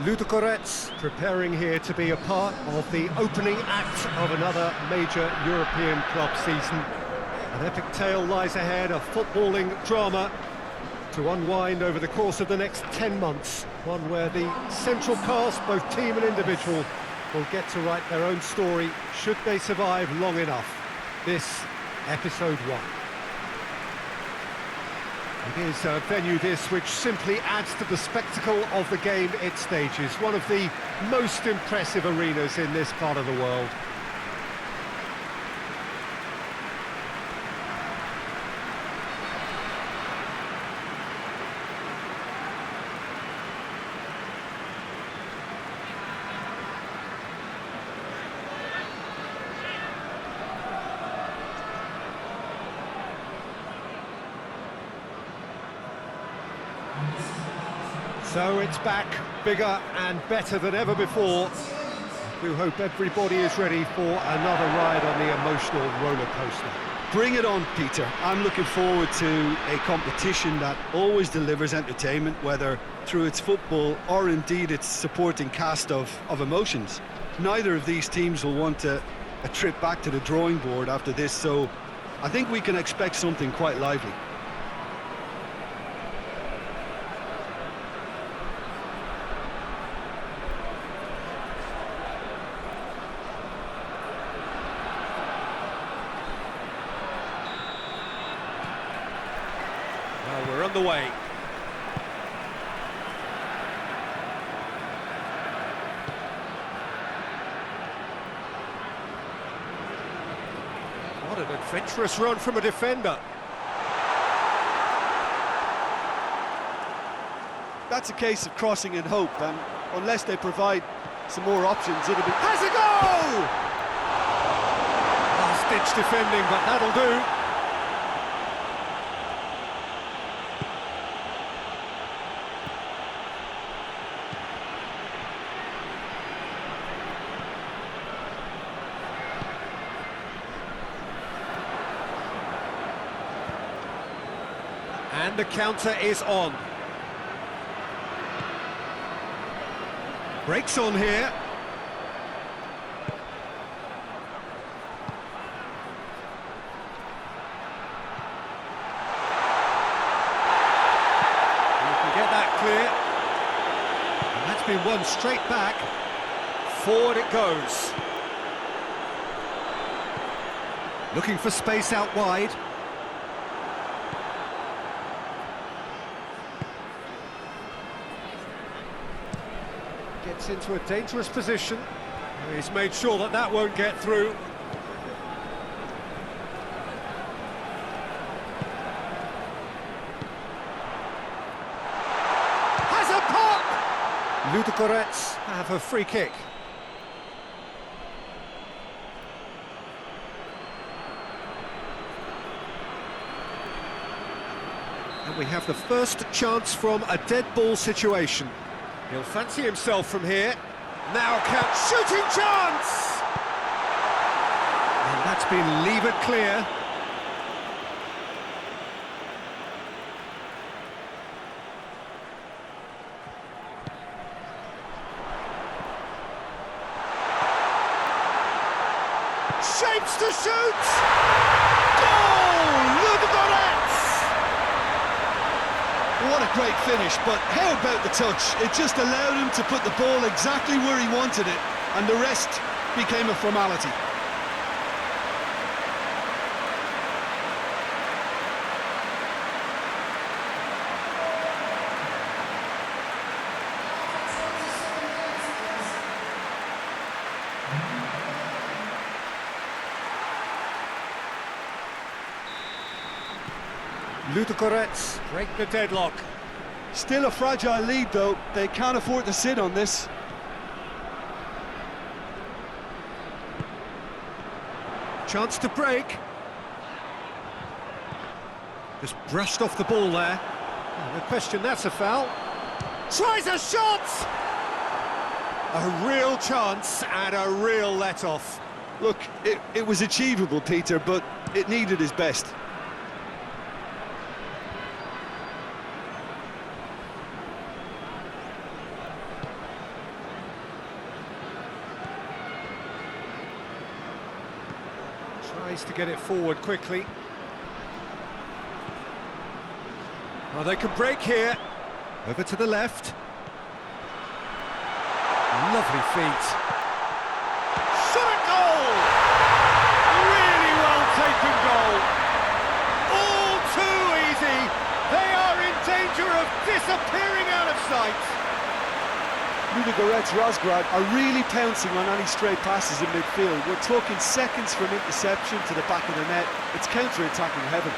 Ludogorets preparing here to be a part of the opening act of another major European club season. An epic tale lies ahead, a footballing drama to unwind over the course of the next 10 months. One where the central cast, both team and individual, will get to write their own story should they survive long enough. This, episode 1. It is a venue this which simply adds to the spectacle of the game it stages. One of the most impressive arenas in this part of the world. So it's back, bigger and better than ever before. We hope everybody is ready for another ride on the emotional roller coaster. Bring it on, Peter. I'm looking forward to a competition that always delivers entertainment, whether through its football or indeed its supporting cast of emotions. Neither of these teams will want a trip back to the drawing board after this, so I think we can expect something quite lively. Well, we're on the way. What an adventurous run from a defender. That's a case of crossing in hope, and unless they provide some more options, it'll be... Has a goal! Last-ditch defending, but that'll do. And the counter is on. Breaks on here. You can get that clear. And that's been won straight back. Forward it goes. Looking for space out wide. Gets into a dangerous position. He's made sure that that won't get through. Has a pop! Ludogorets have a free kick. And we have the first chance from a dead ball situation. He'll fancy himself from here. Now shooting chance! And that's been levered clear. Shapes to shoot! Goal! Ludogorets! What a great finish, but how about the touch? It just allowed him to put the ball exactly where he wanted it, and the rest became a formality. Ludogorets break the deadlock. Still a fragile lead, though. They can't afford to sit on this. Chance to break. Just brushed off the ball there. No question, that's a foul. Tries a shot! A real chance and a real let-off. Look, it was achievable, Peter, but it needed his best. Tries to get it forward quickly. Oh, they can break here. Over to the left. Lovely feet. Shot at goal! Really well taken goal. All too easy. They are in danger of disappearing out of sight. Ludogorets Razgrad are really pouncing on any stray passes in midfield. We're talking seconds from interception to the back of the net. It's counter-attacking heaven.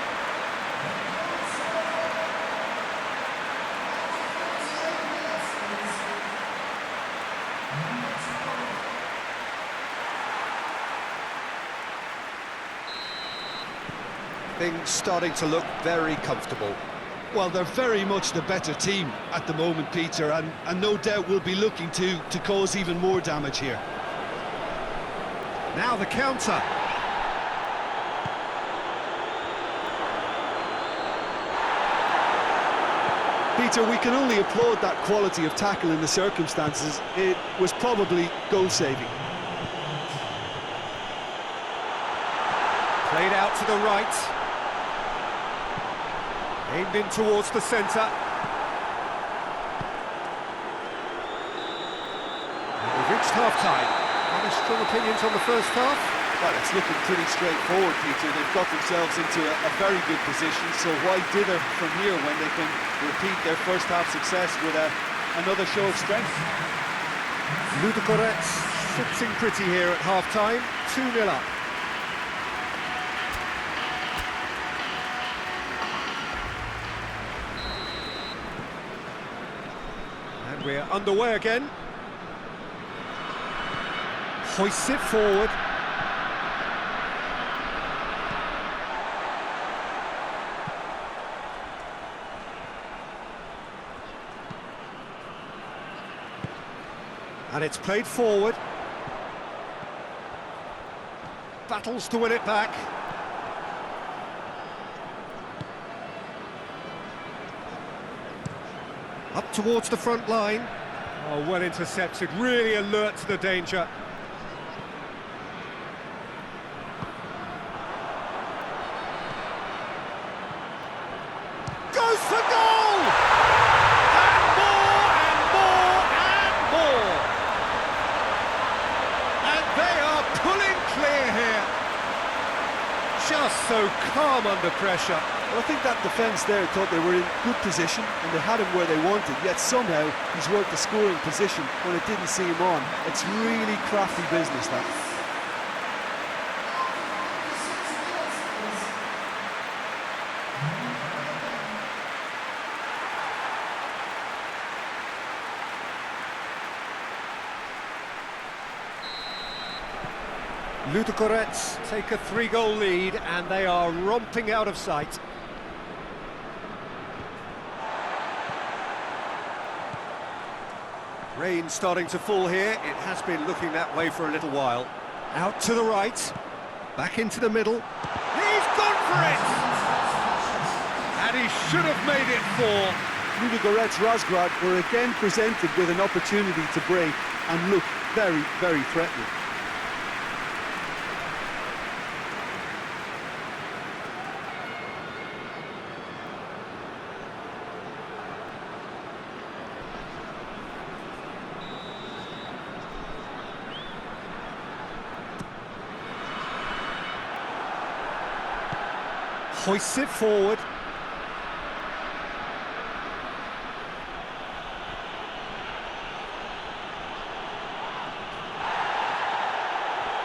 Things starting to look very comfortable. Well, they're very much the better team at the moment, Peter, and no doubt will be looking to cause even more damage here. Now the counter. Peter, we can only applaud that quality of tackle in the circumstances. It was probably goal-saving. Played out to the right. Aimed in towards the centre. We've reached half-time. Any strong opinions on the first half? Well, it's looking pretty straightforward, Peter. They've got themselves into a very good position, so why dither from here when they can repeat their first half success with another show of strength? Ludogorets sitting pretty here at half-time, 2-0 up. And we're underway again. Hoists it forward. And it's played forward. Battles to win it back. Up towards the front line. Oh, well intercepted, really alert to the danger. Goes for goal! And more, and more, and more! And they are pulling clear here. Just so calm under pressure. Well, I think that defence there thought they were in good position and they had him where they wanted, yet somehow he's worked the scoring position when it didn't see him on. It's really crafty business, that. Ludogorets take a 3-goal lead and they are romping out of sight. Rain starting to fall here. It has been looking that way for a little while. Out to the right, back into the middle. He's gone for it! And he should have made it 4. Ludogorets Razgrad were again presented with an opportunity to break and look very, very threatening. Hoists it forward.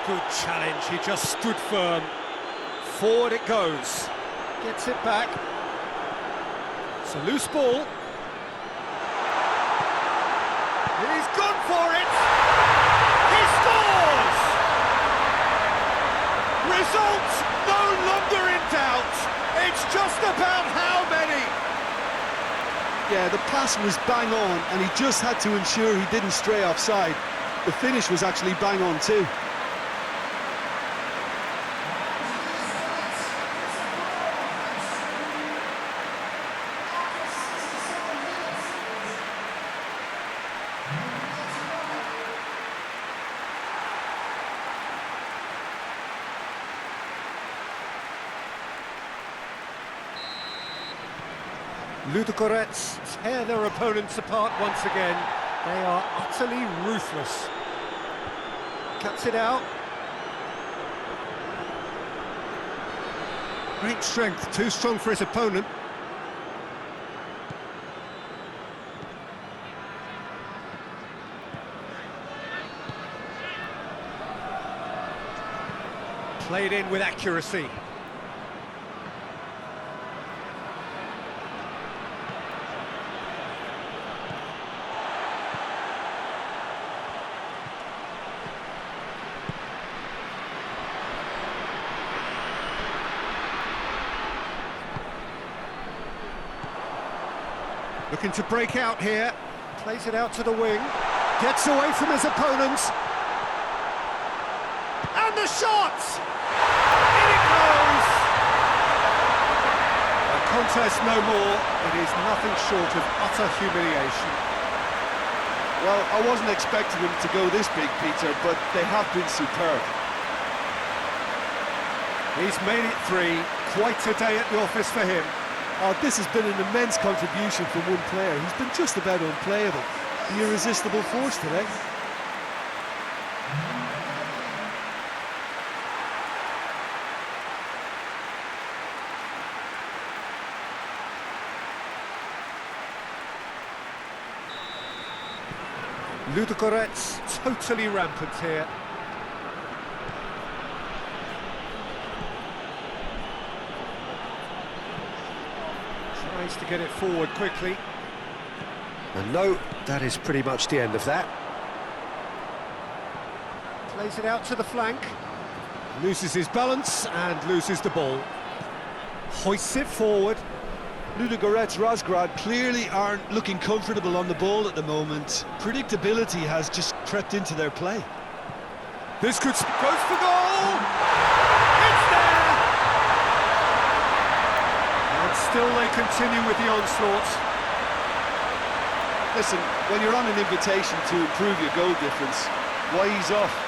Good challenge, he just stood firm. Forward it goes. Gets it back. It's a loose ball. He's gone for it! He scores! Result no longer in doubt. It's just about how many. Yeah, the pass was bang on and he just had to ensure he didn't stray offside. The finish was actually bang on too. Ludogorets tear their opponents apart once again. They are utterly ruthless. Cuts it out. Great strength, too strong for his opponent. Played in with accuracy. Looking to break out here. Plays it out to the wing. Gets away from his opponents. And the shot! In it goes! A contest no more. It is nothing short of utter humiliation. Well, I wasn't expecting them to go this big, Peter, but they have been superb. He's made it 3. Quite a day at the office for him. Oh, this has been an immense contribution from one player. He's been just about unplayable. The irresistible force today. Ludogorets totally rampant here. Tries to get it forward quickly. And no, that is pretty much the end of that. Plays it out to the flank. Loses his balance and loses the ball. Hoists it forward. Ludogorets Razgrad clearly aren't looking comfortable on the ball at the moment. Predictability has just crept into their play. This could goes for goal! It's there! And still they continue with the onslaught. Listen, when you're on an invitation to improve your goal difference, why ease off?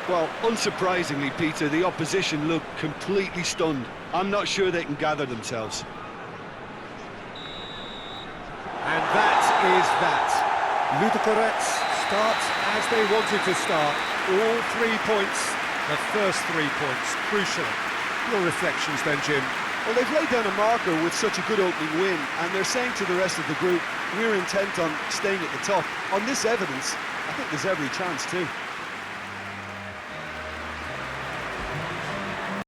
Well, unsurprisingly, Peter, the opposition look completely stunned. I'm not sure they can gather themselves. And that is that. Ludogorets start as they wanted to start. All 3 points, the first 3 points, crucial. Your reflections then, Jim? Well, they've laid down a marker with such a good opening win, and they're saying to the rest of the group, we're intent on staying at the top. On this evidence, I think there's every chance too.